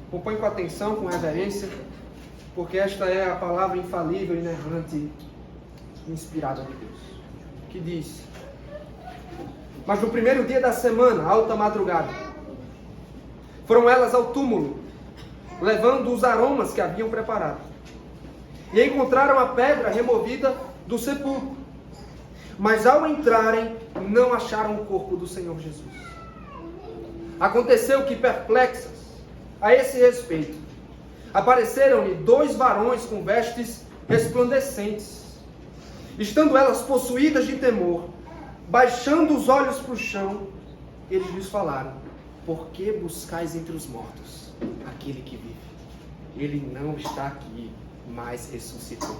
Acompanhe com atenção, com reverência, porque esta é a palavra infalível, inerrante, inspirada de Deus, que diz: mas no primeiro dia da semana, alta madrugada, foram elas ao túmulo, levando os aromas que haviam preparado, e encontraram a pedra removida do sepulcro, mas ao entrarem, não acharam o corpo do Senhor Jesus. Aconteceu que, perplexas a esse respeito, apareceram-lhe 2 varões com vestes resplandecentes. Estando elas possuídas de temor, baixando os olhos para o chão, eles lhes falaram: por que buscais entre os mortos aquele que vive? Ele não está aqui, mas ressuscitou.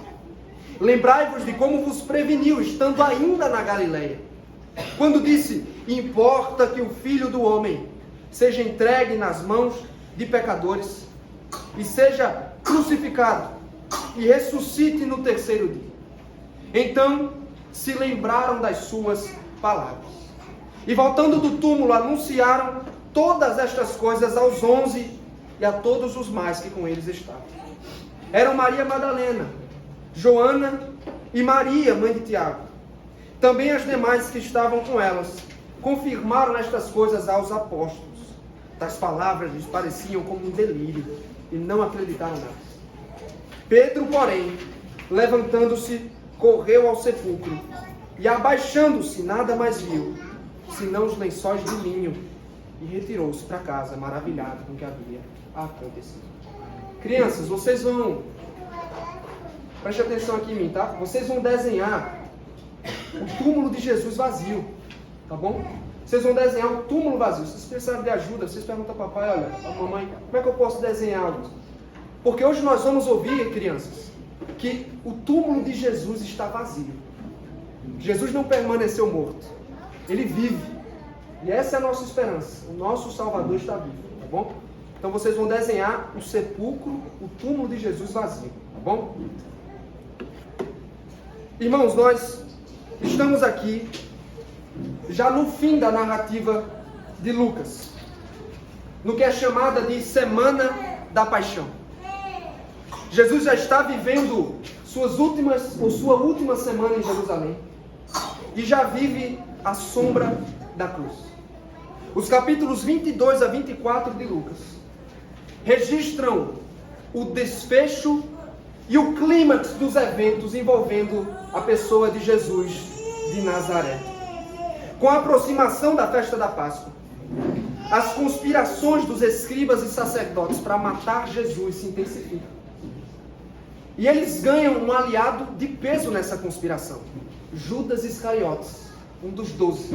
Lembrai-vos de como vos preveniu, estando ainda na Galileia, quando disse: importa que o Filho do Homem seja entregue nas mãos de pecadores, e seja crucificado, e ressuscite no terceiro dia. Então se lembraram das suas palavras, e voltando do túmulo, anunciaram todas estas coisas aos 11 e a todos os mais que com eles estavam. Eram Maria Madalena, Joana e Maria, mãe de Tiago. Também as demais que estavam com elas confirmaram estas coisas aos apóstolos. Tais palavras lhes pareciam como um delírio, e não acreditaram nelas. Pedro, porém, levantando-se, correu ao sepulcro, e abaixando-se, nada mais viu, senão os lençóis de linho, e retirou-se para casa, maravilhado com o que havia acontecido. Crianças, vocês vão... Preste atenção aqui em mim, tá? Vocês vão desenhar o túmulo de Jesus vazio, tá bom? Vocês vão desenhar o túmulo vazio. Se vocês precisarem de ajuda, vocês perguntam ao papai: olha, a mamãe, como é que eu posso desenhar? Porque hoje nós vamos ouvir, crianças, que o túmulo de Jesus está vazio. Jesus não permaneceu morto. Ele vive. E essa é a nossa esperança. O nosso Salvador está vivo, tá bom? Então vocês vão desenhar o sepulcro, o túmulo de Jesus vazio, tá bom? Irmãos, nós estamos aqui já no fim da narrativa de Lucas, no que é chamada de Semana da Paixão. Jesus já está vivendo sua última semana em Jerusalém e já vive à sombra da cruz. Os capítulos 22 a 24 de Lucas registram o desfecho e o clímax dos eventos envolvendo a pessoa de Jesus de Nazaré. Com a aproximação da festa da Páscoa, as conspirações dos escribas e sacerdotes para matar Jesus se intensificam. E eles ganham um aliado de peso nessa conspiração: Judas Iscariotes, um dos 12,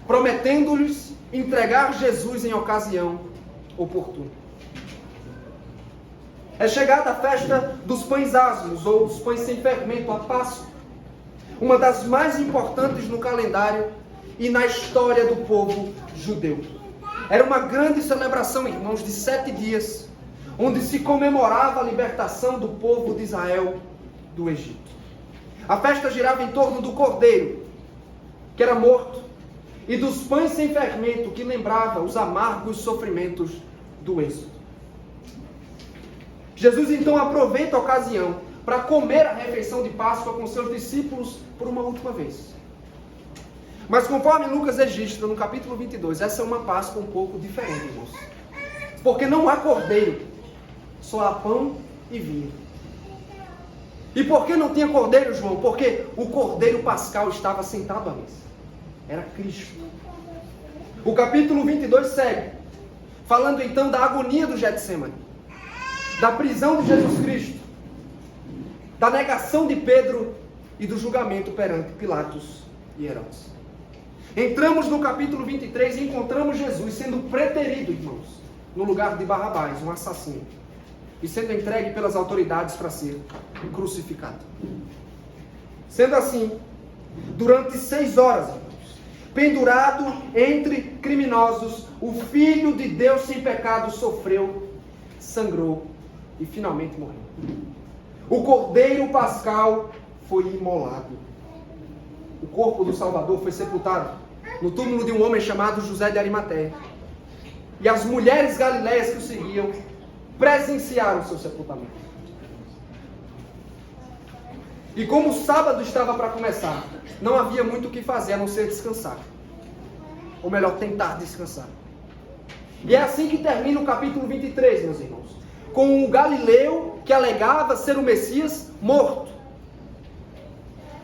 prometendo-lhes entregar Jesus em ocasião oportuna. É chegada a festa dos pães asmos, ou os pães sem fermento, a Páscoa, uma das mais importantes no calendário e na história do povo judeu. Era uma grande celebração, irmãos, de 7 dias, onde se comemorava a libertação do povo de Israel do Egito. A festa girava em torno do cordeiro, que era morto, e dos pães sem fermento, que lembrava os amargos sofrimentos do êxodo. Jesus então aproveita a ocasião para comer a refeição de Páscoa com seus discípulos por uma última vez. Mas conforme Lucas registra no capítulo 22, essa é uma Páscoa um pouco diferente, irmãos. Porque não há cordeiro, só há pão e vinho. E por que não tinha cordeiro, João? Porque o cordeiro pascal estava sentado à mesa. Era Cristo. O capítulo 22 segue, falando então da agonia do Getsemane, da prisão de Jesus Cristo, da negação de Pedro e do julgamento perante Pilatos e Herodes. Entramos no capítulo 23 e encontramos Jesus sendo preterido, irmãos, no lugar de Barrabás, um assassino, e sendo entregue pelas autoridades para ser crucificado. Sendo assim, durante 6 horas, irmãos, pendurado entre criminosos, o Filho de Deus sem pecado sofreu, sangrou e finalmente morreu. O cordeiro pascal foi imolado. O corpo do Salvador foi sepultado no túmulo de um homem chamado José de Arimateia. E as mulheres galileias que o seguiam presenciaram o seu sepultamento. E como o sábado estava para começar, não havia muito o que fazer a não ser descansar. Ou melhor, tentar descansar. E é assim que termina o capítulo 23, meus irmãos. Com o Galileu, que alegava ser o Messias, morto.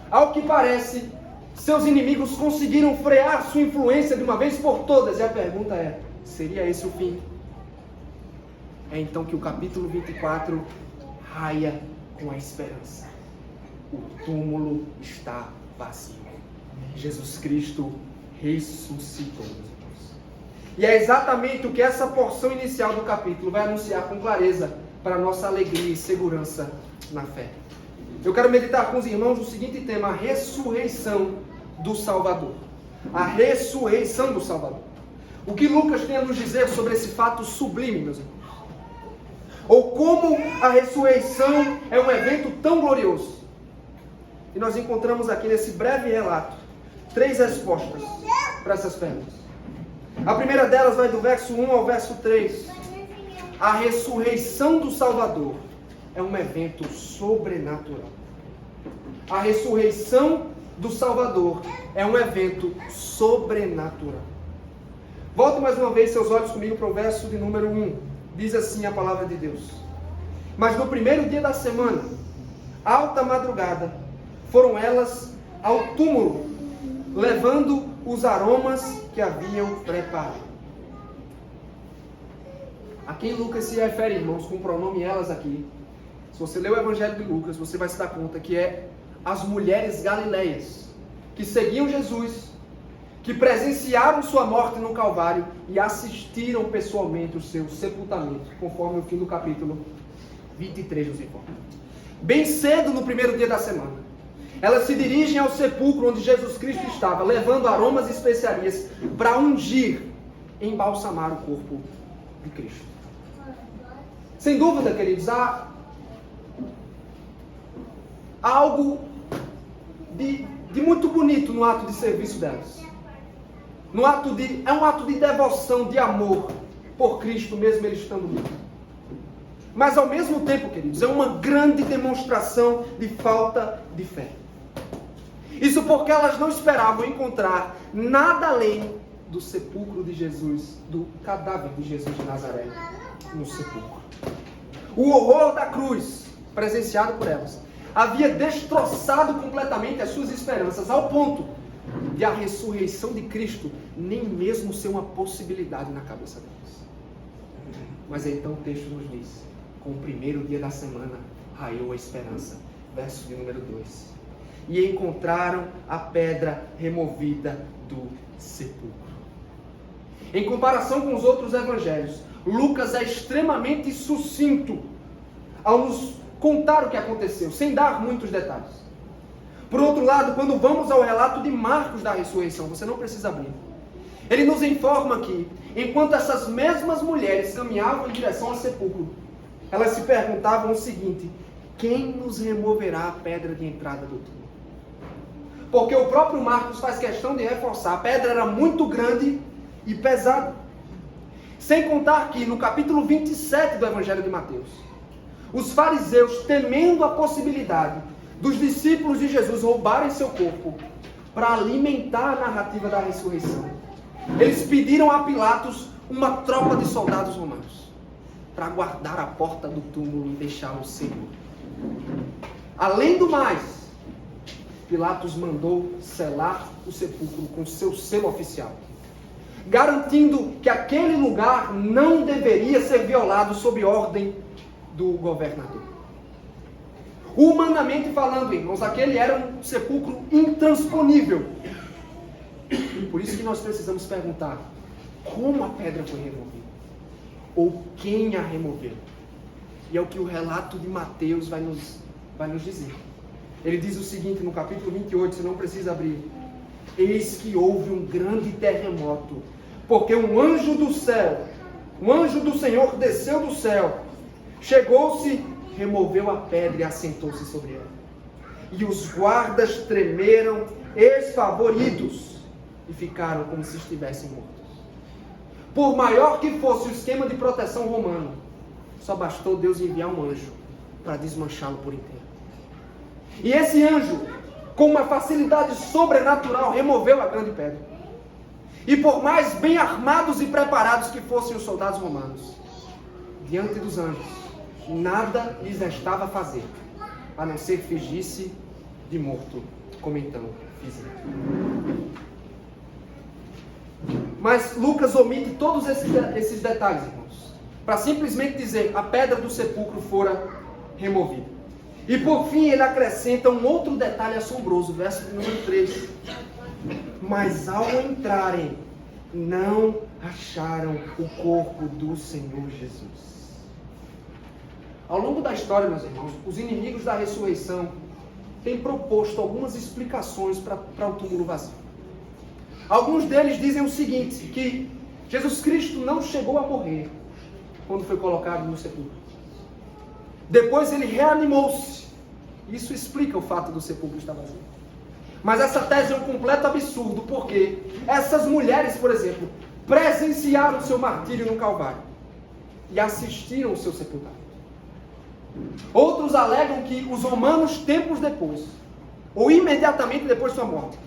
Ao que parece, seus inimigos conseguiram frear sua influência de uma vez por todas. E a pergunta é, seria esse o fim? É então que o capítulo 24 raia com a esperança. O túmulo está vazio. Jesus Cristo ressuscitou. E é exatamente o que essa porção inicial do capítulo vai anunciar com clareza para a nossa alegria e segurança na fé. Eu quero meditar com os irmãos o seguinte tema: a ressurreição do Salvador. A ressurreição do Salvador. O que Lucas tem a nos dizer sobre esse fato sublime, meus irmãos? Ou como a ressurreição é um evento tão glorioso. E nós encontramos aqui nesse breve relato 3 respostas para essas perguntas. A primeira delas vai do verso 1 ao verso 3. A ressurreição do Salvador é um evento sobrenatural. A ressurreição do Salvador é um evento sobrenatural. Volte mais uma vez seus olhos comigo para o verso de número 1. Diz assim a palavra de Deus: mas no primeiro dia da semana, alta madrugada, foram elas ao túmulo, levando os aromas que haviam preparado. A quem Lucas se refere, irmãos, com o pronome elas aqui? Se você ler o Evangelho de Lucas, você vai se dar conta que é as mulheres galileias, que seguiam Jesus, que presenciaram sua morte no Calvário e assistiram pessoalmente o seu sepultamento, conforme o fim do capítulo 23 nos informa. Bem cedo no primeiro dia da semana, elas se dirigem ao sepulcro onde Jesus Cristo estava, levando aromas e especiarias para ungir, embalsamar o corpo de Cristo. Sem dúvida, queridos, há algo de muito bonito no ato de serviço delas. É um ato de devoção, de amor por Cristo, mesmo ele estando vivo. Mas ao mesmo tempo, queridos, é uma grande demonstração de falta de fé. Isso porque elas não esperavam encontrar nada além do sepulcro de Jesus, do cadáver de Jesus de Nazaré no sepulcro. O horror da cruz, presenciado por elas, havia destroçado completamente as suas esperanças, ao ponto de a ressurreição de Cristo nem mesmo ser uma possibilidade na cabeça delas. Mas então o texto nos diz: com o primeiro dia da semana raiou a esperança. Verso de número 2. E encontraram a pedra removida do sepulcro. Em comparação com os outros evangelhos, Lucas é extremamente sucinto ao nos contar o que aconteceu, sem dar muitos detalhes. Por outro lado, quando vamos ao relato de Marcos da ressurreição, você não precisa abrir. Ele nos informa que, enquanto essas mesmas mulheres caminhavam em direção ao sepulcro, elas se perguntavam o seguinte: quem nos removerá a pedra de entrada do túmulo? Porque o próprio Marcos faz questão de reforçar, a pedra era muito grande e pesada. Sem contar que no capítulo 27 do Evangelho de Mateus, os fariseus, temendo a possibilidade dos discípulos de Jesus roubarem seu corpo para alimentar a narrativa da ressurreição, eles pediram a Pilatos uma tropa de soldados romanos para guardar a porta do túmulo e deixá-lo seguro. Além do mais, Pilatos mandou selar o sepulcro com seu selo oficial, garantindo que aquele lugar não deveria ser violado sob ordem do governador. Humanamente falando, irmãos, aquele era um sepulcro intransponível. Por isso que nós precisamos perguntar: como a pedra foi removida? Ou quem a removeu? E é o que o relato de Mateus vai nos dizer. Ele diz o seguinte no capítulo 28, você não precisa abrir: eis que houve um grande terremoto, porque um anjo do Senhor desceu do céu, chegou-se, removeu a pedra e assentou-se sobre ela. E os guardas tremeram, esfavoridos, e ficaram como se estivessem mortos. Por maior que fosse o esquema de proteção romano, Só bastou Deus enviar um anjo para desmanchá-lo por inteiro. E esse anjo, com uma facilidade sobrenatural, removeu a grande pedra. E por mais bem armados e preparados que fossem os soldados romanos, diante dos anjos, nada lhes restava fazer, a não ser fingir-se de morto, como então fizeram. Mas Lucas omite todos esses detalhes, irmãos, para simplesmente dizer: a pedra do sepulcro fora removida. E por fim ele acrescenta um outro detalhe assombroso, verso número 3. Mas ao entrarem, não acharam o corpo do Senhor Jesus. Ao longo da história, meus irmãos, os inimigos da ressurreição têm proposto algumas explicações para o túmulo vazio. Alguns deles dizem o seguinte, que Jesus Cristo não chegou a morrer quando foi colocado no sepulcro. Depois ele reanimou-se. Isso explica o fato do sepulcro estar vazio. Mas essa tese é um completo absurdo, porque essas mulheres, por exemplo, presenciaram o seu martírio no Calvário e assistiram o seu sepultamento. Outros alegam que os romanos, tempos depois, ou imediatamente depois de sua morte,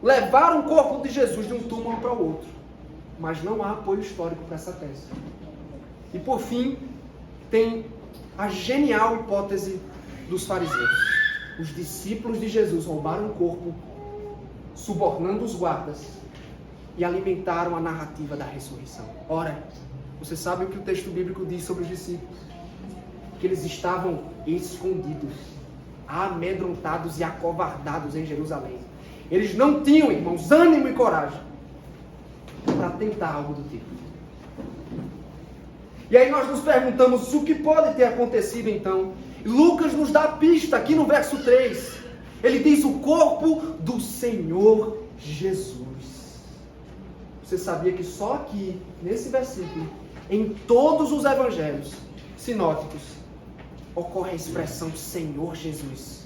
levaram o corpo de Jesus de um túmulo para o outro. Mas não há apoio histórico para essa tese. E por fim, tem a genial hipótese dos fariseus. Os discípulos de Jesus roubaram o corpo, subornando os guardas, e alimentaram a narrativa da ressurreição. Ora, você sabe o que o texto bíblico diz sobre os discípulos? Que eles estavam escondidos, amedrontados e acovardados em Jerusalém. Eles não tinham, irmãos, ânimo e coragem para tentar algo do tipo. E aí nós nos perguntamos o que pode ter acontecido então. Lucas nos dá a pista aqui no verso 3. Ele diz: o corpo do Senhor Jesus. Você sabia que só aqui, nesse versículo, em todos os evangelhos sinóticos, ocorre a expressão Senhor Jesus.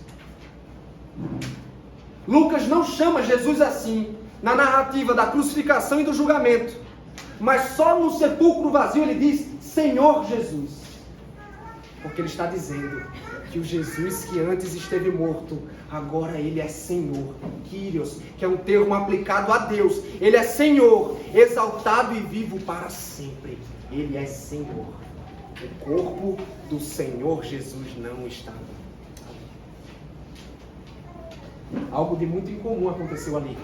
Lucas não chama Jesus assim na narrativa da crucificação e do julgamento, mas só no sepulcro vazio ele diz Senhor Jesus, porque ele está dizendo que o Jesus que antes esteve morto, agora ele é Senhor, Kyrios, que é um termo aplicado a Deus. Ele é Senhor, exaltado e vivo para sempre. Ele é Senhor. O corpo do Senhor Jesus não está ali. Algo de muito incomum aconteceu ali.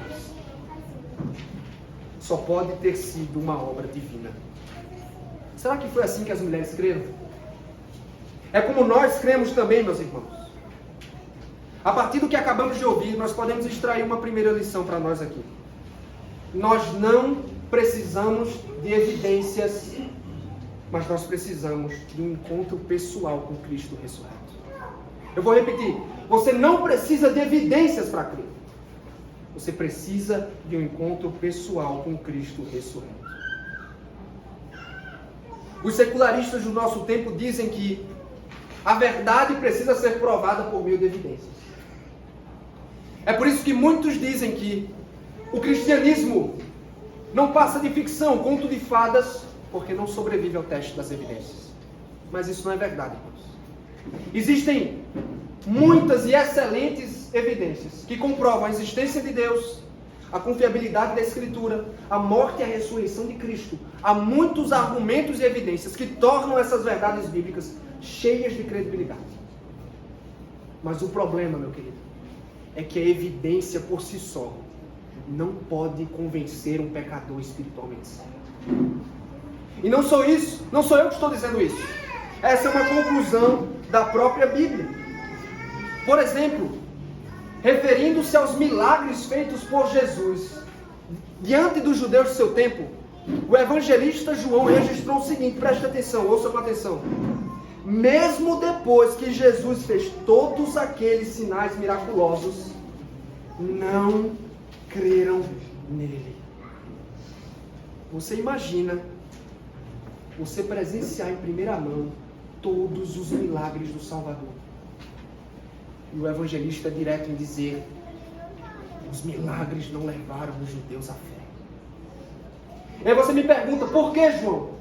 Só pode ter sido uma obra divina. Será que foi assim que as mulheres creram? É como nós cremos também, meus irmãos. A partir do que acabamos de ouvir, nós podemos extrair uma primeira lição para nós aqui. Nós não precisamos de evidências, mas nós precisamos de um encontro pessoal com Cristo ressurreto. Eu vou repetir. Você não precisa de evidências para crer. Você precisa de um encontro pessoal com Cristo ressurreto. Os secularistas do nosso tempo dizem que a verdade precisa ser provada por meio de evidências. É por isso que muitos dizem que o cristianismo não passa de ficção, conto de fadas, porque não sobrevive ao teste das evidências. Mas isso não é verdade, irmãos. Existem muitas e excelentes evidências que comprovam a existência de Deus, a confiabilidade da Escritura, a morte e a ressurreição de Cristo. Há muitos argumentos e evidências que tornam essas verdades bíblicas cheias de credibilidade. Mas o problema, meu querido, é que a evidência por si só não pode convencer um pecador espiritualmente sério. E não sou eu que estou dizendo isso. Essa é uma conclusão da própria Bíblia. Por exemplo, referindo-se aos milagres feitos por Jesus diante dos judeus de seu tempo, o evangelista João registrou o seguinte, preste atenção, ouça com atenção. Mesmo depois que Jesus fez todos aqueles sinais miraculosos, não creram nele. Você imagina você presenciar em primeira mão todos os milagres do Salvador. E o evangelista é direto em dizer: os milagres não levaram os judeus à fé. E aí você me pergunta, por que, João?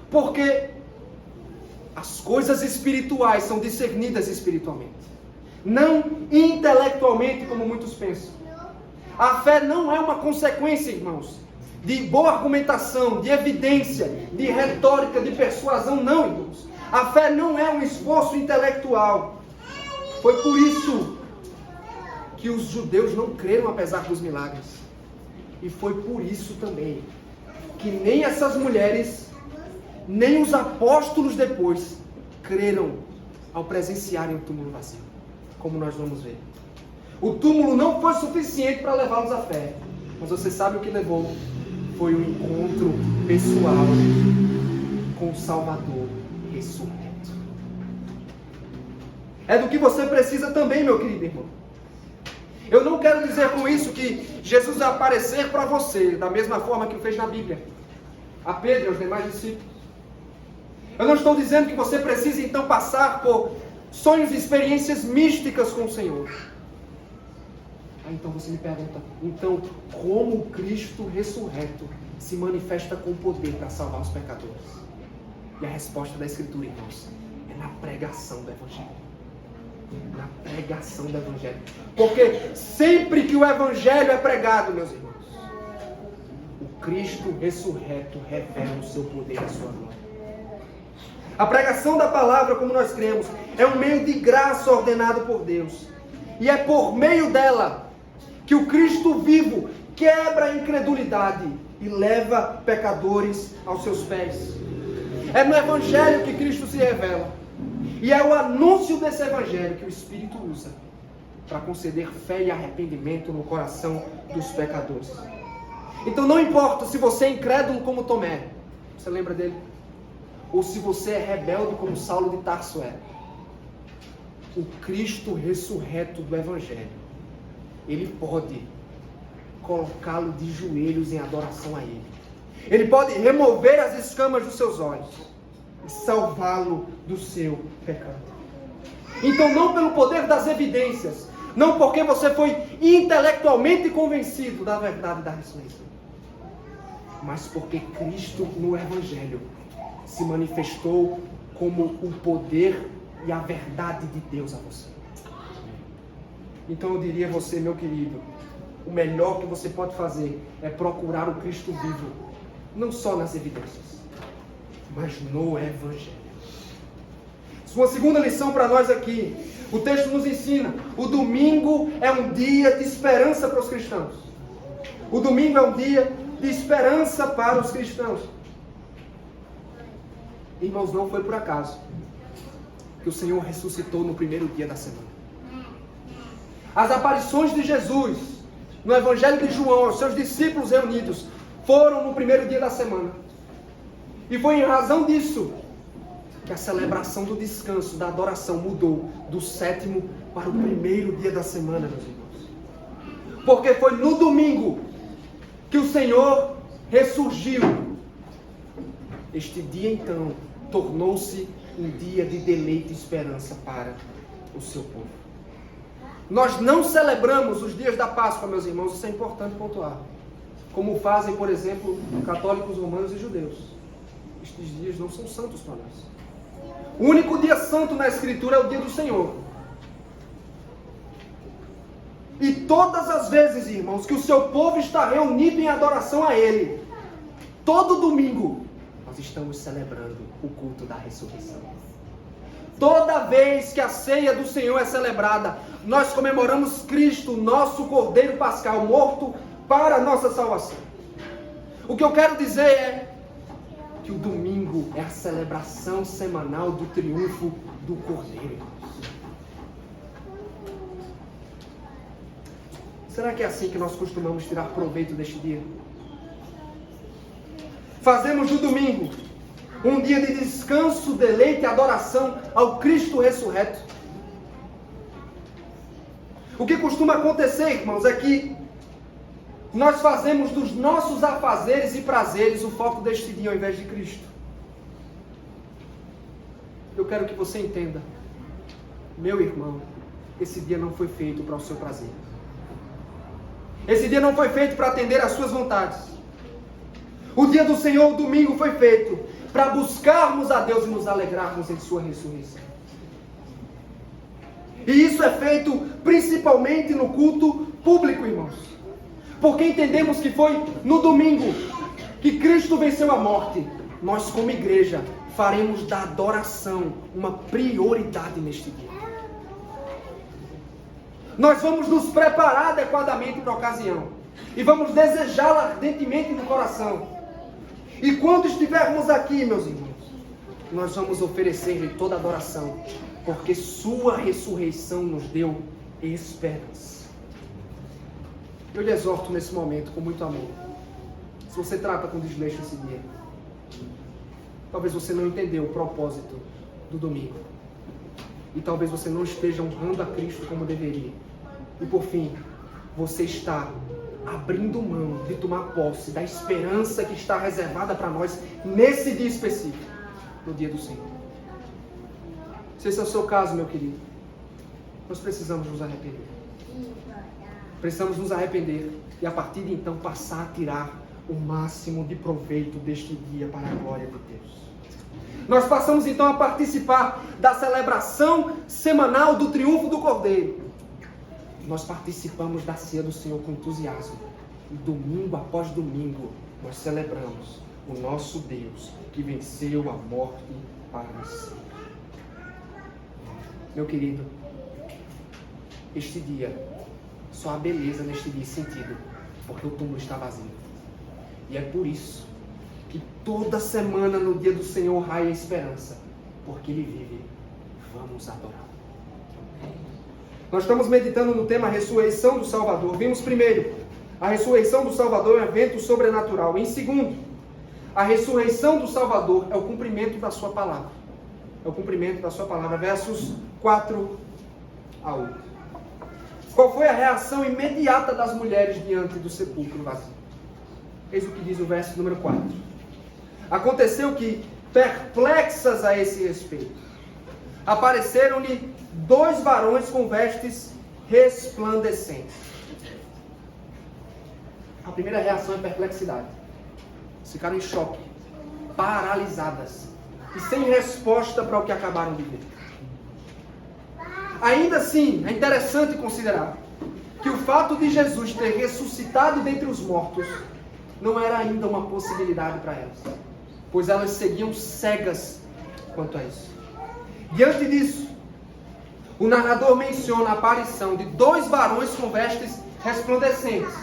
Porque As coisas espirituais são discernidas espiritualmente, não intelectualmente, como muitos pensam. A fé não é uma consequência, irmãos, de boa argumentação, de evidência, de retórica, de persuasão, não, irmãos. A fé não é um esforço intelectual. Foi por isso que os judeus não creram apesar dos milagres. E foi por isso também que nem essas mulheres, nem os apóstolos depois creram ao presenciarem o túmulo vazio, como nós vamos ver. O túmulo não foi suficiente para levá-los à fé, mas você sabe o que levou? Foi um encontro pessoal com o Salvador ressurreto. É do que você precisa também, meu querido irmão. Eu não quero dizer com isso que Jesus vai aparecer para você da mesma forma que o fez na Bíblia, a Pedro e aos demais discípulos. Eu não estou dizendo que você precisa então passar por sonhos e experiências místicas com o Senhor. Então você me pergunta, então como o Cristo ressurreto se manifesta com poder para salvar os pecadores? E a resposta da Escritura, irmãos, é na pregação do Evangelho. Na pregação do Evangelho. Porque sempre que o Evangelho é pregado, meus irmãos, o Cristo ressurreto revela o seu poder e a sua glória. A pregação da palavra, como nós cremos, é um meio de graça ordenado por Deus. E é por meio dela que o Cristo vivo quebra a incredulidade e leva pecadores aos seus pés. É no Evangelho que Cristo se revela. E é o anúncio desse Evangelho que o Espírito usa para conceder fé e arrependimento no coração dos pecadores. Então não importa se você é incrédulo como Tomé, você lembra dele? Ou se você é rebelde como Saulo de Tarso era. O Cristo ressurreto do Evangelho, ele pode colocá-lo de joelhos em adoração a ele. Ele pode remover as escamas dos seus olhos e salvá-lo do seu pecado. Então não pelo poder das evidências, não porque você foi intelectualmente convencido da verdade da ressurreição, mas porque Cristo no Evangelho se manifestou como o poder e a verdade de Deus a você. Então eu diria a você, meu querido, o melhor que você pode fazer é procurar o Cristo vivo, não só nas evidências, mas no Evangelho. Uma segunda lição para nós aqui, o texto nos ensina, o domingo é um dia de esperança para os cristãos. O domingo é um dia de esperança para os cristãos. Irmãos, não foi por acaso que o Senhor ressuscitou no primeiro dia da semana. As aparições de Jesus no Evangelho de João aos seus discípulos reunidos foram no primeiro dia da semana. E foi em razão disso que a celebração do descanso, da adoração mudou do 7º para o primeiro dia da semana, meus irmãos. Porque foi no domingo que o Senhor ressurgiu. Este dia então tornou-se um dia de deleite e esperança para o seu povo. Nós não celebramos os dias da Páscoa, meus irmãos, isso é importante pontuar. Como fazem, por exemplo, católicos, romanos e judeus. Estes dias não são santos para nós. O único dia santo na Escritura é o dia do Senhor. E todas as vezes, irmãos, que o seu povo está reunido em adoração a Ele, todo domingo, nós estamos celebrando o culto da ressurreição. Toda vez que a ceia do Senhor é celebrada, nós comemoramos Cristo, nosso Cordeiro Pascal, morto para a nossa salvação. O que eu quero dizer é que o domingo é a celebração semanal do triunfo do Cordeiro. Será que é assim que nós costumamos tirar proveito deste dia? Fazemos do domingo um dia de descanso, deleite e adoração ao Cristo ressurreto. O que costuma acontecer, irmãos, é que nós fazemos dos nossos afazeres e prazeres o foco deste dia ao invés de Cristo. Eu quero que você entenda, meu irmão, esse dia não foi feito para o seu prazer. Esse dia não foi feito para atender às suas vontades. O dia do Senhor, o domingo, foi feito para buscarmos a Deus e nos alegrarmos em sua ressurreição. E isso é feito principalmente no culto público, irmãos. Porque entendemos que foi no domingo que Cristo venceu a morte. Nós, como igreja, faremos da adoração uma prioridade neste dia. Nós vamos nos preparar adequadamente para a ocasião. E vamos desejá-la ardentemente no coração. E quando estivermos aqui, meus irmãos, nós vamos oferecer-lhe toda a adoração. Porque sua ressurreição nos deu esperança. Eu lhe exorto nesse momento com muito amor. Se você trata com desleixo esse dia, talvez você não entendeu o propósito do domingo. E talvez você não esteja honrando a Cristo como deveria. E por fim, você está abrindo mão de tomar posse da esperança que está reservada para nós nesse dia específico, no dia do Senhor. Se esse é o seu caso, meu querido, nós precisamos nos arrepender. Precisamos nos arrepender e a partir de então passar a tirar o máximo de proveito deste dia para a glória de Deus. Nós passamos então a participar da celebração semanal do triunfo do Cordeiro. Nós participamos da ceia do Senhor com entusiasmo. E domingo após domingo nós celebramos o nosso Deus que venceu a morte para si. Meu querido, este dia, só há beleza neste dia e sentido, porque o túmulo está vazio. E é por isso que toda semana no dia do Senhor raia a esperança, porque Ele vive. Vamos adorar. Nós estamos meditando no tema ressurreição do Salvador. Vimos primeiro, a ressurreição do Salvador é um evento sobrenatural. Em segundo, a ressurreição do Salvador é o cumprimento da sua palavra. É o cumprimento da sua palavra. Versos 4 a 8. Qual foi a reação imediata das mulheres diante do sepulcro vazio? Eis o que diz o verso número 4. Aconteceu que, perplexas a esse respeito, apareceram-lhe 2 varões com vestes resplandecentes. A primeira reação é perplexidade. Eles ficaram em choque, paralisadas e sem resposta para o que acabaram de ver. Ainda assim, é interessante considerar que o fato de Jesus ter ressuscitado dentre os mortos não era ainda uma possibilidade para elas, pois elas seguiam cegas quanto a isso. Diante disso, o narrador menciona a aparição de 2 varões com vestes resplandecentes.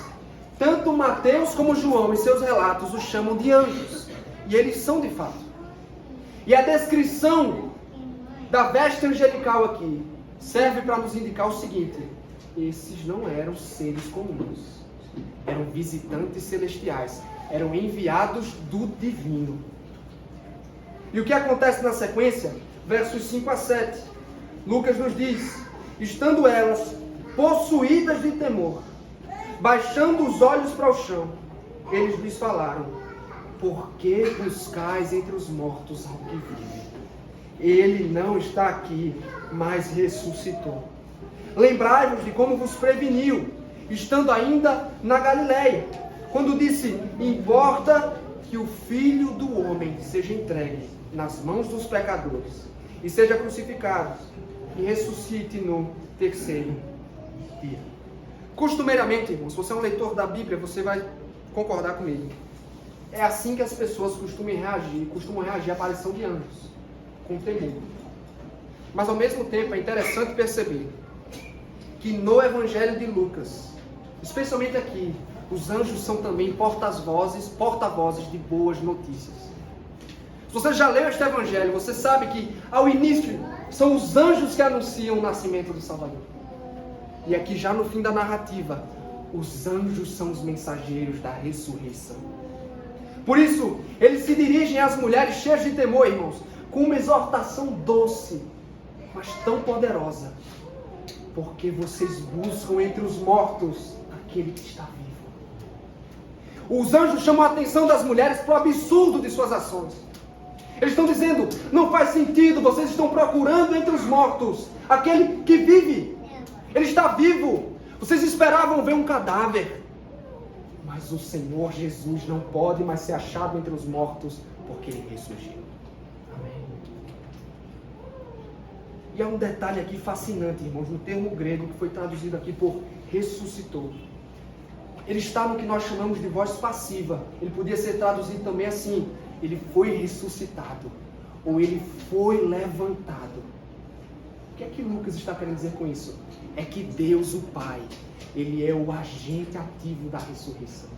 Tanto Mateus como João, em seus relatos, os chamam de anjos. E eles são de fato. E a descrição da veste angelical aqui serve para nos indicar o seguinte: esses não eram seres comuns. Eram visitantes celestiais. Eram enviados do divino. E o que acontece na sequência? Versos 5 a 7. Lucas nos diz: estando elas possuídas de temor, baixando os olhos para o chão, eles lhes falaram: por que buscais entre os mortos ao que vive? Ele não está aqui, mas ressuscitou. Lembrai-vos de como vos preveniu, estando ainda na Galileia, quando disse: importa que o Filho do Homem seja entregue nas mãos dos pecadores, e seja crucificado, e ressuscite no terceiro dia. Costumeiramente, irmão, se você é um leitor da Bíblia, você vai concordar comigo. É assim que as pessoas costumam reagir à aparição de anjos, com temor. Mas ao mesmo tempo é interessante perceber que no Evangelho de Lucas, especialmente aqui, os anjos são também porta-vozes de boas notícias. Se você já leu este Evangelho, você sabe que ao início são os anjos que anunciam o nascimento do Salvador. E aqui já no fim da narrativa, os anjos são os mensageiros da ressurreição. Por isso, eles se dirigem às mulheres cheias de temor, irmãos, com uma exortação doce, mas tão poderosa. Porque vocês buscam entre os mortos aquele que está vivo. Os anjos chamam a atenção das mulheres para o absurdo de suas ações. Eles estão dizendo: não faz sentido, vocês estão procurando entre os mortos aquele que vive. Ele está vivo. Vocês esperavam ver um cadáver. Mas o Senhor Jesus não pode mais ser achado entre os mortos, porque Ele ressurgiu. Amém. E há um detalhe aqui fascinante, irmãos, no termo grego que foi traduzido aqui por ressuscitou. Ele está no que nós chamamos de voz passiva. Ele podia ser traduzido também assim: ele foi ressuscitado, ou ele foi levantado. O que é que Lucas está querendo dizer com isso? É que Deus, o Pai, Ele é o agente ativo da ressurreição.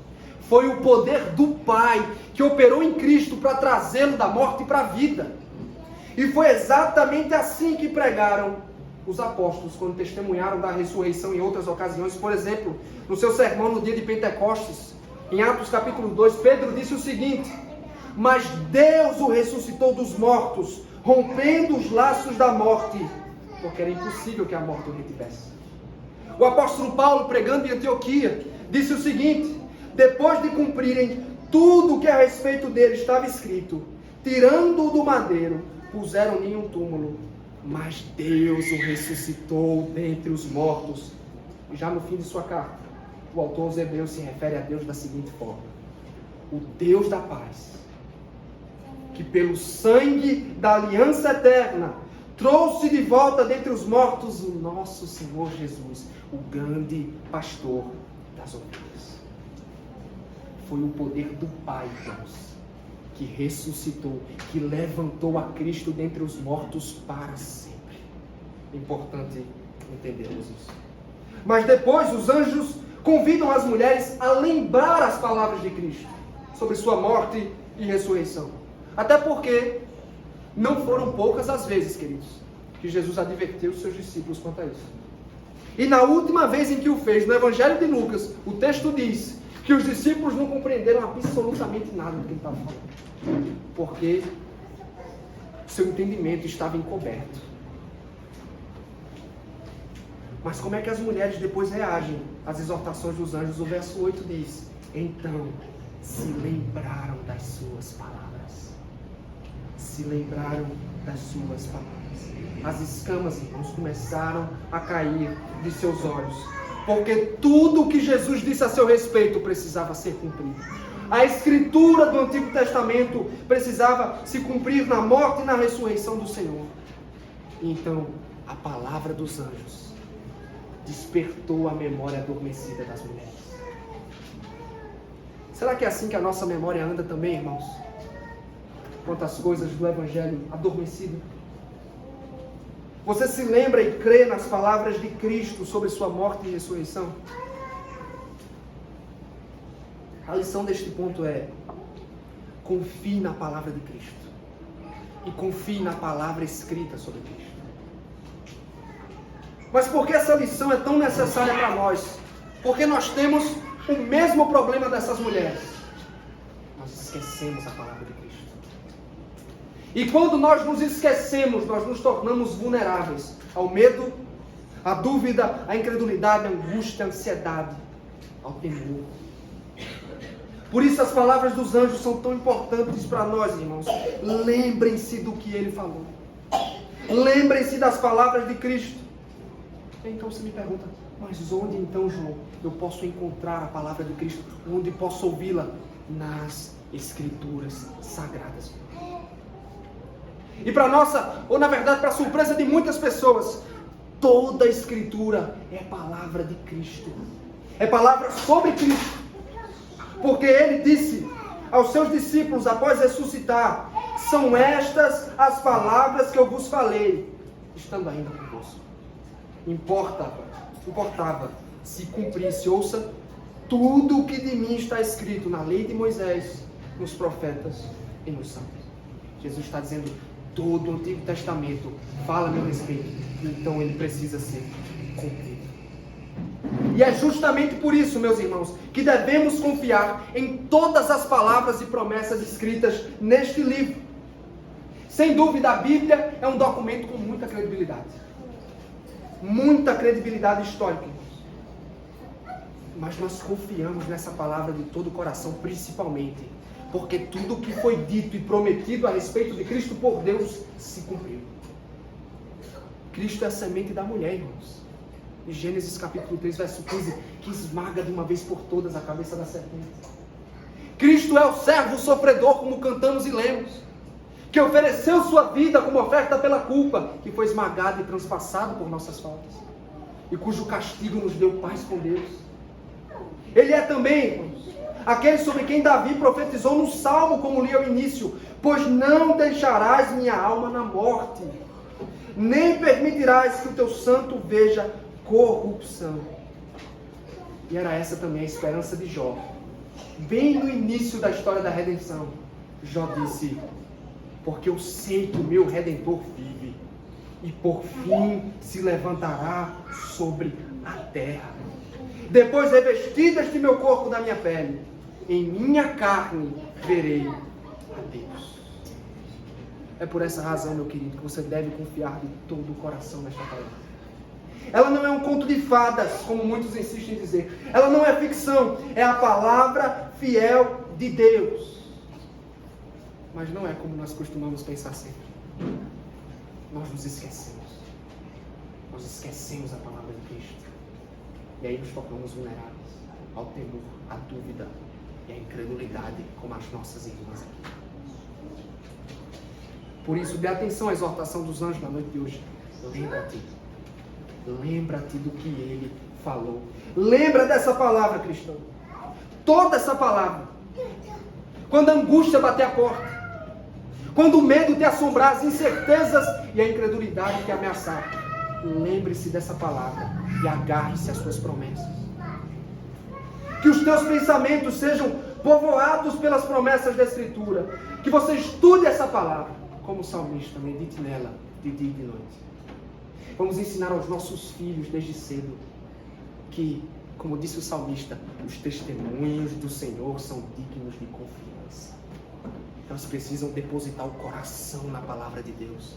Foi o poder do Pai que operou em Cristo para trazê-lo da morte para a vida. E foi exatamente assim que pregaram os apóstolos quando testemunharam da ressurreição em outras ocasiões. Por exemplo, no seu sermão no dia de Pentecostes, em Atos capítulo 2, Pedro disse o seguinte: mas Deus o ressuscitou dos mortos, rompendo os laços da morte, porque era impossível que a morte o retivesse. O apóstolo Paulo, pregando em Antioquia, disse o seguinte: depois de cumprirem tudo o que a respeito dele estava escrito, tirando-o do madeiro, puseram-lhe em um túmulo, mas Deus o ressuscitou dentre os mortos. E já no fim de sua carta, o autor aos Hebreus se refere a Deus da seguinte forma: o Deus da paz, que pelo sangue da aliança eterna trouxe de volta dentre os mortos o nosso Senhor Jesus, o grande pastor das ovelhas. Foi o poder do Pai, irmãos, que ressuscitou, que levantou a Cristo dentre os mortos para sempre. É importante entendermos isso. Mas depois os anjos convidam as mulheres a lembrar as palavras de Cristo sobre sua morte e ressurreição. Até porque não foram poucas as vezes, queridos, que Jesus advertiu os seus discípulos quanto a isso. E na última vez em que o fez, no Evangelho de Lucas, o texto diz que os discípulos não compreenderam absolutamente nada do que ele estava falando, porque seu entendimento estava encoberto. Mas como é que as mulheres depois reagem às exortações dos anjos? O verso 8 diz: então se lembraram das suas palavras. Se lembraram das suas palavras. As escamas, irmãos, começaram a cair de seus olhos, porque tudo o que Jesus disse a seu respeito precisava ser cumprido. A escritura do Antigo Testamento precisava se cumprir na morte e na ressurreição do Senhor. E então, a palavra dos anjos despertou a memória adormecida das mulheres. Será que é assim que a nossa memória anda também, irmãos? Quantas coisas do Evangelho adormecido? Você se lembra e crê nas palavras de Cristo sobre sua morte e ressurreição? A lição deste ponto é: confie na palavra de Cristo e confie na palavra escrita sobre Cristo. Mas por que essa lição é tão necessária para nós? Porque nós temos o mesmo problema dessas mulheres. Nós esquecemos a palavra de Cristo. E quando nós nos esquecemos, nós nos tornamos vulneráveis ao medo, à dúvida, à incredulidade, à angústia, à ansiedade, ao temor. Por isso as palavras dos anjos são tão importantes para nós, irmãos. Lembrem-se do que ele falou. Lembrem-se das palavras de Cristo. Então você me pergunta: mas onde então, João, eu posso encontrar a palavra de Cristo? Onde posso ouvi-la? Nas Escrituras Sagradas. E para nossa, ou na verdade para a surpresa de muitas pessoas, toda a Escritura é palavra de Cristo. É palavra sobre Cristo. Porque ele disse aos seus discípulos após ressuscitar: são estas as palavras que eu vos falei, estando ainda convosco. Importava se cumprisse, ouça, tudo o que de mim está escrito na lei de Moisés, nos profetas e nos santos. Jesus está dizendo: todo o Antigo Testamento fala a meu respeito, então ele precisa ser cumprido. E é justamente por isso, meus irmãos, que devemos confiar em todas as palavras e promessas escritas neste livro. Sem dúvida, a Bíblia é um documento com muita credibilidade. Muita credibilidade histórica, irmãos. Mas nós confiamos nessa palavra de todo o coração, principalmente porque tudo o que foi dito e prometido a respeito de Cristo por Deus se cumpriu. Cristo é a semente da mulher, irmãos. Em Gênesis capítulo 3, verso 15, que esmaga de uma vez por todas a cabeça da serpente. Cristo é o servo sofredor, como cantamos e lemos, que ofereceu sua vida como oferta pela culpa, que foi esmagado e transpassado por nossas faltas, e cujo castigo nos deu paz com Deus. Ele é também, irmãos, aquele sobre quem Davi profetizou no Salmo, como li ao início: pois não deixarás minha alma na morte, nem permitirás que o teu santo veja corrupção. E era essa também a esperança de Jó. Bem no início da história da redenção, Jó disse: porque eu sei que o meu Redentor vive, e por fim se levantará sobre a terra. Depois revestido este meu corpo da minha pele, em minha carne verei a Deus. É por essa razão, meu querido, que você deve confiar de todo o coração nesta palavra. Ela não é um conto de fadas, como muitos insistem em dizer. Ela não é ficção, é a palavra fiel de Deus. Mas não é como nós costumamos pensar sempre. Nós nos esquecemos. Nós esquecemos a palavra de Cristo. E aí nos tornamos vulneráveis ao temor, à dúvida e à incredulidade, como as nossas irmãs aqui. Por isso, dê atenção à exortação dos anjos na noite de hoje. Lembra-te do que ele falou. Lembra dessa palavra, cristão. Toda essa palavra. Quando a angústia bater a porta, quando o medo te assombrar, as incertezas e a incredulidade te ameaçar, lembre-se dessa palavra e agarre-se às suas promessas. Que os teus pensamentos sejam povoados pelas promessas da Escritura. Que você estude essa palavra como salmista, medite nela de dia e de noite. Vamos ensinar aos nossos filhos desde cedo que, como disse o salmista, os testemunhos do Senhor são dignos de confiança. Elas precisam depositar o coração na palavra de Deus.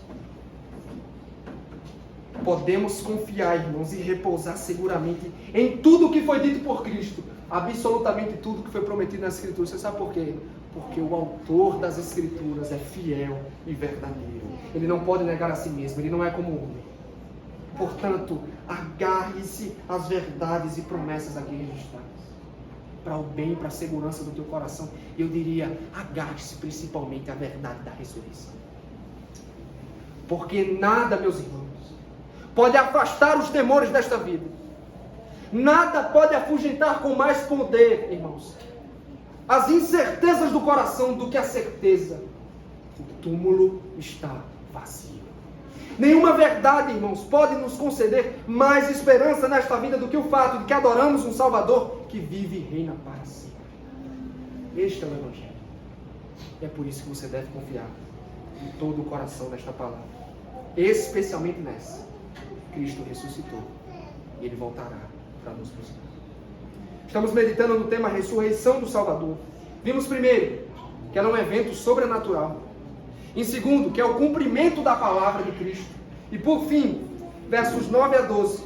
Podemos confiar, irmãos, e repousar seguramente em tudo o que foi dito por Cristo. Absolutamente tudo que foi prometido nas Escrituras. Você sabe por quê? Porque o autor das Escrituras é fiel e verdadeiro. Ele não pode negar a si mesmo. Ele não é como o homem. Portanto, agarre-se às verdades e promessas aqui registradas. Para o bem, para a segurança do teu coração. Eu diria, agarre-se principalmente à verdade da ressurreição. Porque nada, meus irmãos, pode afastar os temores desta vida. Nada pode afugentar com mais poder, irmãos, as incertezas do coração do que a certeza. O túmulo está vazio. Nenhuma verdade, irmãos, pode nos conceder mais esperança nesta vida do que o fato de que adoramos um Salvador que vive e reina para sempre. Este é o Evangelho. E é por isso que você deve confiar em todo o coração nesta palavra. Especialmente nessa. Cristo ressuscitou. E Ele voltará para nos buscar. Estamos meditando no tema ressurreição do Salvador. Vimos primeiro que ela é um evento sobrenatural. Em segundo, que é o cumprimento da palavra de Cristo. E por fim, versos 9 a 12,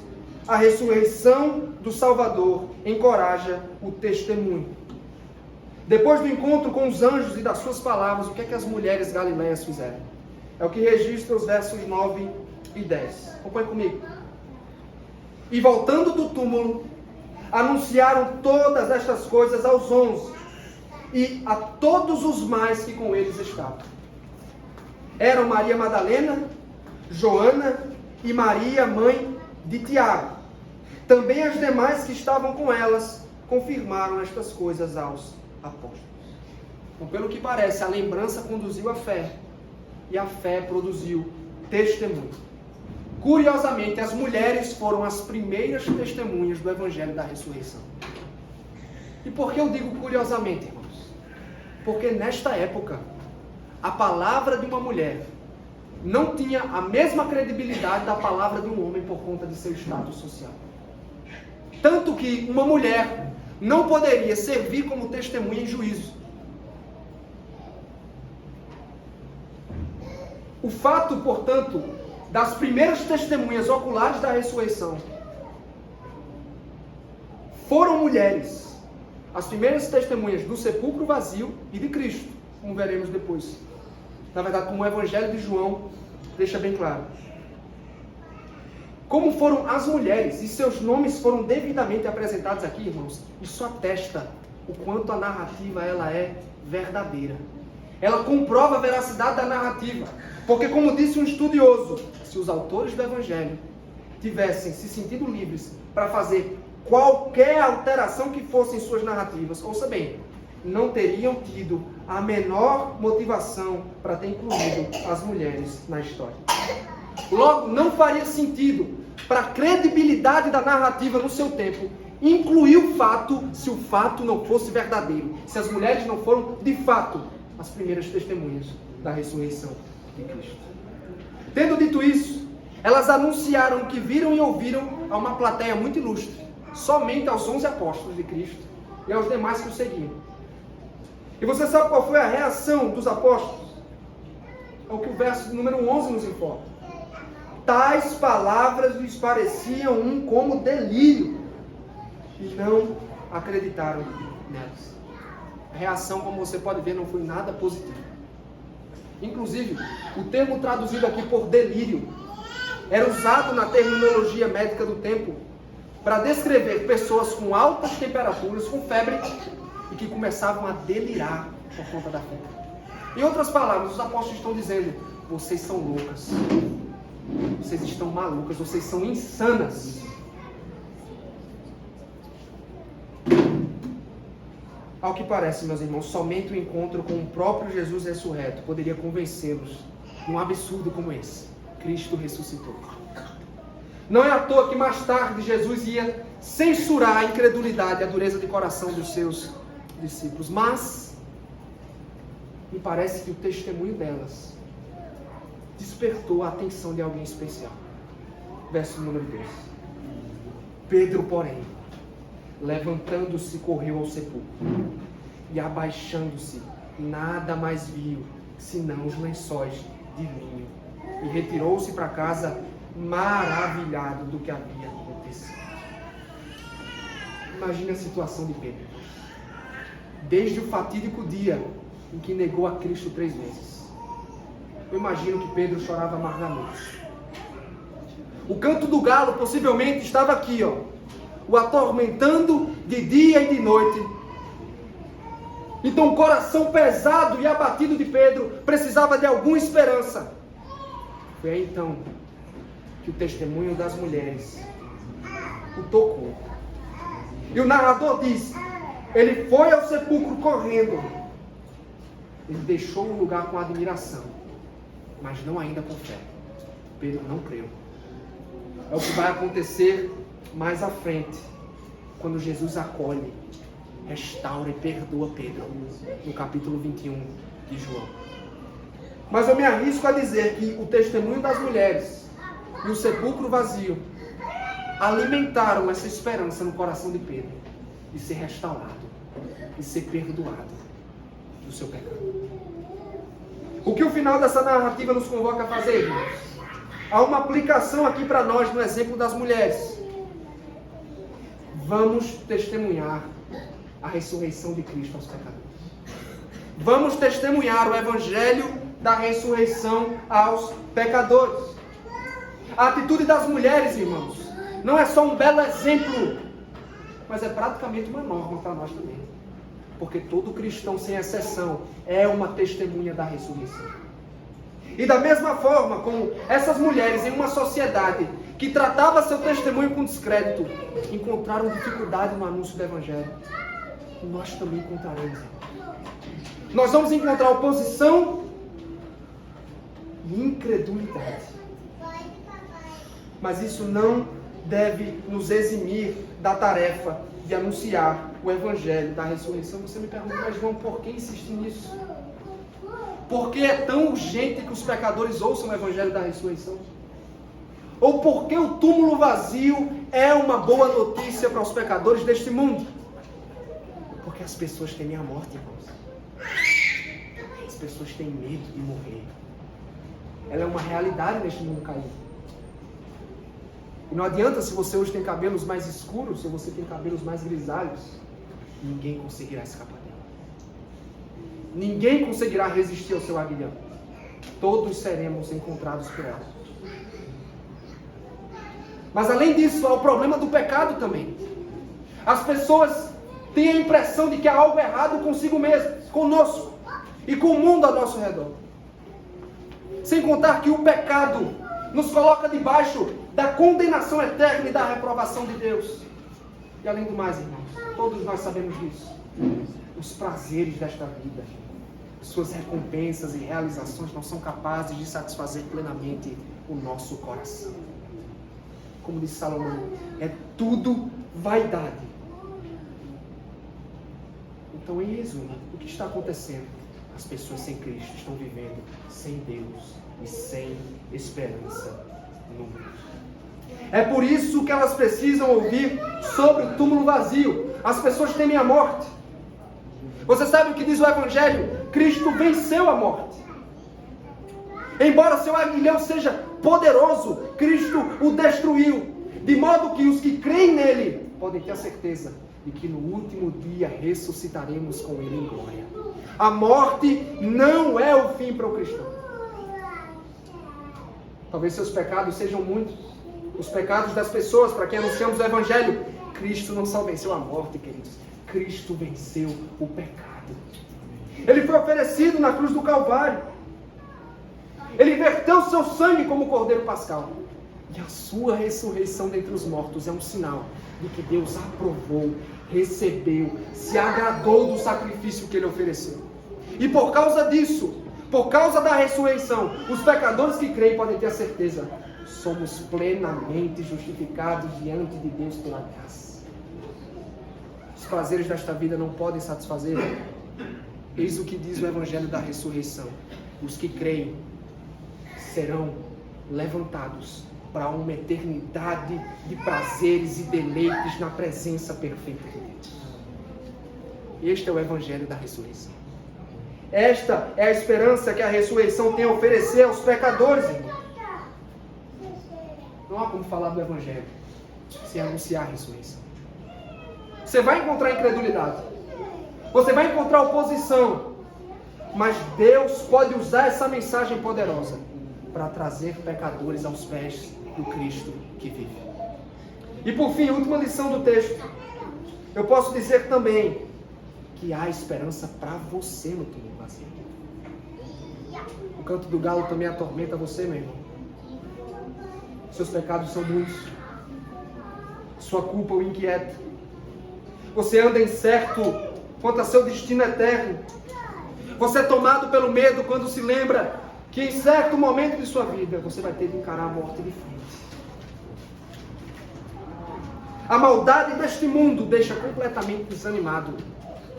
a ressurreição do Salvador encoraja o testemunho. Depois do encontro com os anjos e das suas palavras, o que é que as mulheres galileias fizeram? É o que registra os versos 9 e 10. Acompanhe comigo. E voltando do túmulo, anunciaram todas estas coisas aos 11 e a todos os mais que com eles estavam. Eram Maria Madalena, Joana e Maria, mãe de Tiago. Também as demais que estavam com elas confirmaram estas coisas aos apóstolos. Então, pelo que parece, a lembrança conduziu à fé e a fé produziu testemunho. Curiosamente, as mulheres foram as primeiras testemunhas do Evangelho da ressurreição. E por que eu digo curiosamente, irmãos? Porque nesta época, a palavra de uma mulher não tinha a mesma credibilidade da palavra de um homem por conta de seu status social. Tanto que uma mulher não poderia servir como testemunha em juízo. O fato, portanto, das primeiras testemunhas oculares da ressurreição foram mulheres, as primeiras testemunhas do sepulcro vazio e de Cristo, como veremos depois. Na verdade, como o Evangelho de João deixa bem claro. Como foram as mulheres, e seus nomes foram devidamente apresentados aqui, irmãos, isso atesta o quanto a narrativa ela é verdadeira. Ela comprova a veracidade da narrativa. Porque, como disse um estudioso, se os autores do Evangelho tivessem se sentido livres para fazer qualquer alteração que fosse em suas narrativas, ouça bem, não teriam tido a menor motivação para ter incluído as mulheres na história. Logo, não faria sentido para a credibilidade da narrativa no seu tempo incluir o fato se o fato não fosse verdadeiro, se as mulheres não foram, de fato, as primeiras testemunhas da ressurreição de Cristo. Tendo dito isso, elas anunciaram o que viram e ouviram a uma plateia muito ilustre, somente aos 11 apóstolos de Cristo e aos demais que o seguiam. E você sabe qual foi a reação dos apóstolos? É o que o verso número 11 nos informa. Tais palavras lhes pareciam como delírio e não acreditaram nelas. A reação, como você pode ver, não foi nada positiva. Inclusive, o termo traduzido aqui por delírio era usado na terminologia médica do tempo para descrever pessoas com altas temperaturas, com febre, e que começavam a delirar por conta da febre. Em outras palavras, os apóstolos estão dizendo: vocês são loucas, vocês estão malucas, vocês são insanas. Ao que parece, meus irmãos, somente o encontro com o próprio Jesus ressurreto poderia convencê-los de um absurdo como esse. Cristo ressuscitou. Não é à toa que mais tarde Jesus ia censurar a incredulidade e a dureza de coração dos seus discípulos. Mas me parece que o testemunho delas despertou a atenção de alguém especial. Verso número 2. Pedro, porém, levantando-se, correu ao sepulcro e, abaixando-se, nada mais viu senão os lençóis de linho, e retirou-se para casa maravilhado do que havia acontecido. Imagine a situação de Pedro. Desde o fatídico dia em que negou a Cristo 3 vezes. Eu imagino que Pedro chorava amargamente. O canto do galo possivelmente estava aqui, o atormentando de dia e de noite. Então o coração pesado e abatido de Pedro precisava de alguma esperança. Foi aí então que o testemunho das mulheres o tocou. E o narrador diz: ele foi ao sepulcro correndo. Ele deixou o lugar com admiração, mas não ainda com fé. Pedro não creu. É o que vai acontecer mais à frente, quando Jesus acolhe, restaura e perdoa Pedro, no capítulo 21 de João. Mas eu me arrisco a dizer que o testemunho das mulheres e o sepulcro vazio alimentaram essa esperança no coração de Pedro, de ser restaurado, de ser perdoado do seu pecado. O que o final dessa narrativa nos convoca a fazer, irmãos? Há uma aplicação aqui para nós no exemplo das mulheres. Vamos testemunhar a ressurreição de Cristo aos pecadores. Vamos testemunhar o evangelho da ressurreição aos pecadores. A atitude das mulheres, irmãos, não é só um belo exemplo, mas é praticamente uma norma para nós também. Porque todo cristão, sem exceção, é uma testemunha da ressurreição. E da mesma forma como essas mulheres, em uma sociedade que tratava seu testemunho com descrédito, encontraram dificuldade no anúncio do evangelho, nós também encontraremos. Nós vamos encontrar oposição e incredulidade. Mas isso não deve nos eximir da tarefa de anunciar o evangelho da ressurreição. Você me pergunta: mas João, por que insistir nisso? Por que é tão urgente que os pecadores ouçam o evangelho da ressurreição? Ou por que o túmulo vazio é uma boa notícia para os pecadores deste mundo? Porque as pessoas temem a morte, irmãos. As pessoas têm medo de morrer. Ela é uma realidade neste mundo caído. E não adianta se você hoje tem cabelos mais escuros, se você tem cabelos mais grisalhos, ninguém conseguirá escapar dela. Ninguém conseguirá resistir ao seu aguilhão. Todos seremos encontrados por ela. Mas além disso, há o problema do pecado também. As pessoas tem a impressão de que há algo errado consigo mesmo, conosco e com o mundo ao nosso redor. Sem contar que o pecado nos coloca debaixo da condenação eterna e da reprovação de Deus. E além do mais, irmãos, todos nós sabemos disso. Os prazeres desta vida, suas recompensas e realizações não são capazes de satisfazer plenamente o nosso coração. Como disse Salomão, é tudo vaidade. Então, em resumo, o que está acontecendo? As pessoas sem Cristo estão vivendo sem Deus e sem esperança no mundo. É por isso que elas precisam ouvir sobre o túmulo vazio. As pessoas temem a morte. Você sabe o que diz o Evangelho? Cristo venceu a morte. Embora seu aguilhão seja poderoso, Cristo o destruiu. De modo que os que creem nele podem ter a certeza de que no último dia ressuscitaremos com ele em glória. A morte não é o fim para o cristão. Talvez seus pecados sejam muitos. Os pecados das pessoas para quem anunciamos o Evangelho. Cristo não só venceu a morte, queridos. Cristo venceu o pecado. Ele foi oferecido na cruz do Calvário. Ele verteu seu sangue como Cordeiro Pascal. E a sua ressurreição dentre os mortos é um sinal de que Deus aprovou, recebeu, se agradou do sacrifício que ele ofereceu. E por causa disso, por causa da ressurreição, os pecadores que creem podem ter a certeza: somos plenamente justificados diante de Deus pela graça. Os prazeres desta vida não podem satisfazer. Eis o que diz o Evangelho da ressurreição: os que creem serão levantados para uma eternidade de prazeres e deleites na presença perfeita de Deus. Este é o Evangelho da ressurreição. Esta é a esperança que a ressurreição tem a oferecer aos pecadores, irmãos. Não há como falar do Evangelho sem anunciar a ressurreição. Você vai encontrar incredulidade. Você vai encontrar oposição. Mas Deus pode usar essa mensagem poderosa para trazer pecadores aos pés do Cristo que vive. E por fim, última lição do texto. Eu posso dizer também que há esperança para você no túmulo vazio. O canto do galo também atormenta você, meu irmão. Seus pecados são muitos. Sua culpa o inquieta. Você anda incerto quanto a seu destino eterno. Você é tomado pelo medo quando se lembra que em certo momento de sua vida você vai ter de encarar a morte de frente. A maldade deste mundo deixa completamente desanimado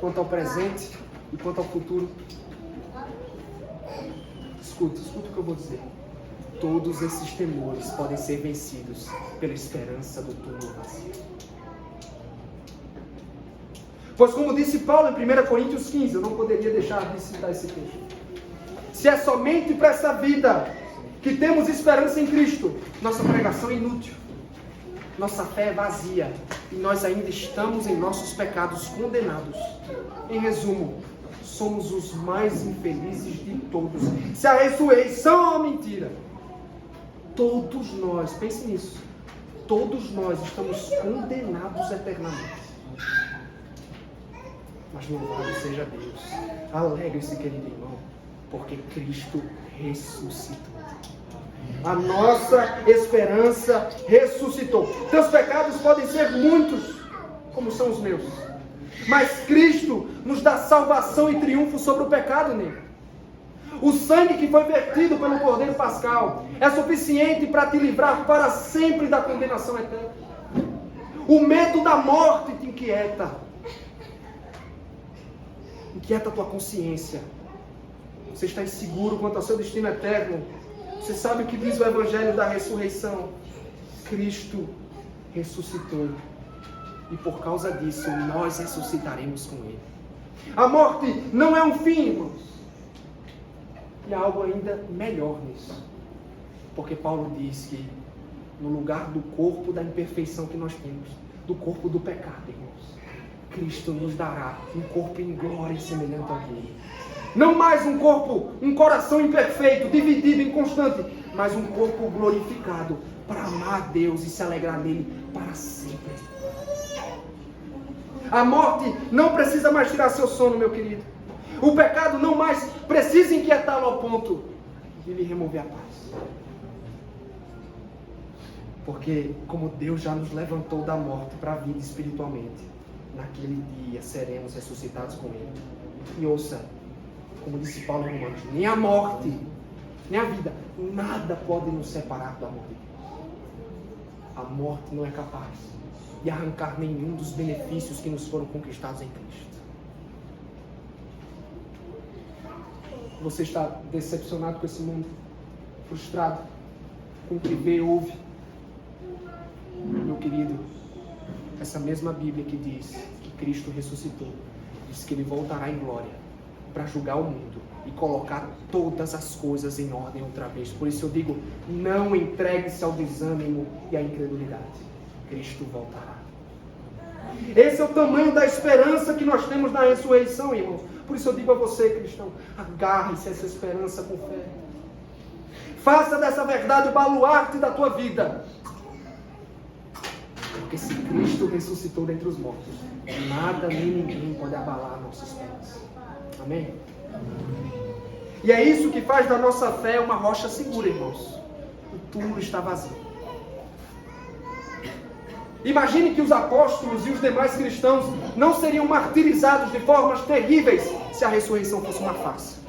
quanto ao presente e quanto ao futuro. Escuta o que eu vou dizer. Todos esses temores podem ser vencidos pela esperança do túmulo vazio. Pois como disse Paulo em 1 Coríntios 15, eu não poderia deixar de citar esse texto. Se é somente para essa vida que temos esperança em Cristo, nossa pregação é inútil. Nossa fé é vazia e nós ainda estamos em nossos pecados condenados. Em resumo, somos os mais infelizes de todos. Se a ressurreição é uma mentira, todos nós, pense nisso, todos nós estamos condenados eternamente. Mas louvado seja Deus. Alegre-se, querido irmão, porque Cristo ressuscitou. A nossa esperança ressuscitou. Teus pecados podem ser muitos, como são os meus. Mas Cristo nos dá salvação e triunfo sobre o pecado nele. O sangue que foi vertido pelo Cordeiro Pascal é suficiente para te livrar para sempre da condenação eterna. O medo da morte te inquieta. Inquieta a tua consciência. Você está inseguro quanto ao seu destino eterno. Você sabe o que diz o Evangelho da ressurreição? Cristo ressuscitou. E por causa disso, nós ressuscitaremos com Ele. A morte não é um fim, irmãos. E há algo ainda melhor nisso. Porque Paulo diz que no lugar do corpo da imperfeição que nós temos, do corpo do pecado, irmãos, Cristo nos dará um corpo em glória semelhante ao dele. Não mais um corpo, um coração imperfeito, dividido, inconstante, mas um corpo glorificado para amar a Deus e se alegrar nele para sempre. A morte não precisa mais tirar seu sono, meu querido. O pecado não mais precisa inquietá-lo ao ponto de lhe remover a paz. Porque como Deus já nos levantou da morte para a vida espiritualmente, naquele dia seremos ressuscitados com Ele. E ouça, como disse Paulo em Romanos, nem a morte, nem a vida, nada pode nos separar do amor de Deus. A morte não é capaz de arrancar nenhum dos benefícios que nos foram conquistados em Cristo. Você está decepcionado com esse mundo? Frustrado com o que vê e ouve? Meu querido, essa mesma Bíblia que diz que Cristo ressuscitou, diz que Ele voltará em glória para julgar o mundo e colocar todas as coisas em ordem outra vez. Por isso eu digo, não entregue-se ao desânimo e à incredulidade. Cristo voltará. Esse é o tamanho da esperança que nós temos na ressurreição, irmãos. Por isso eu digo a você, cristão, agarre-se a essa esperança com fé. Faça dessa verdade o baluarte da tua vida. Porque se Cristo ressuscitou dentre os mortos, nada nem ninguém pode abalar a nossa esperança. Amém? E é isso que faz da nossa fé uma rocha segura, irmãos. O túmulo está vazio. Imagine que os apóstolos e os demais cristãos não seriam martirizados de formas terríveis se a ressurreição fosse uma farsa.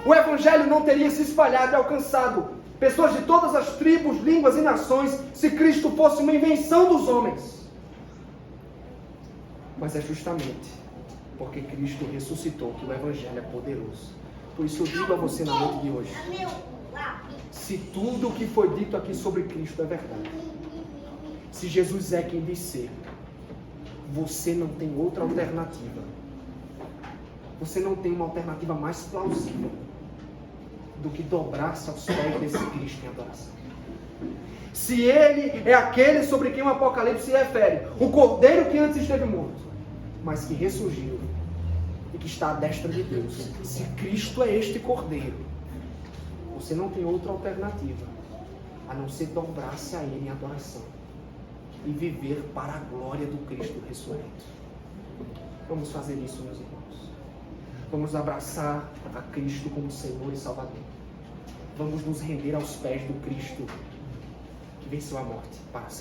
O evangelho não teria se espalhado e alcançado pessoas de todas as tribos, línguas e nações se Cristo fosse uma invenção dos homens. Mas é justamente porque Cristo ressuscitou que o evangelho é poderoso. Por isso eu digo a você na noite de hoje, se tudo o que foi dito aqui sobre Cristo é verdade, se Jesus é quem diz ser, você não tem outra alternativa. Você não tem uma alternativa mais plausível do que dobrar-se aos pés desse Cristo em adoração. Se Ele é aquele sobre quem o Apocalipse se refere, o Cordeiro que antes esteve morto, mas que ressurgiu e que está à destra de Deus, se Cristo é este Cordeiro, você não tem outra alternativa a não ser dobrar-se a Ele em adoração e viver para a glória do Cristo ressurreto. Vamos fazer isso, meus irmãos. Vamos abraçar a Cristo como Senhor e Salvador. Vamos nos render aos pés do Cristo que venceu a morte para sempre.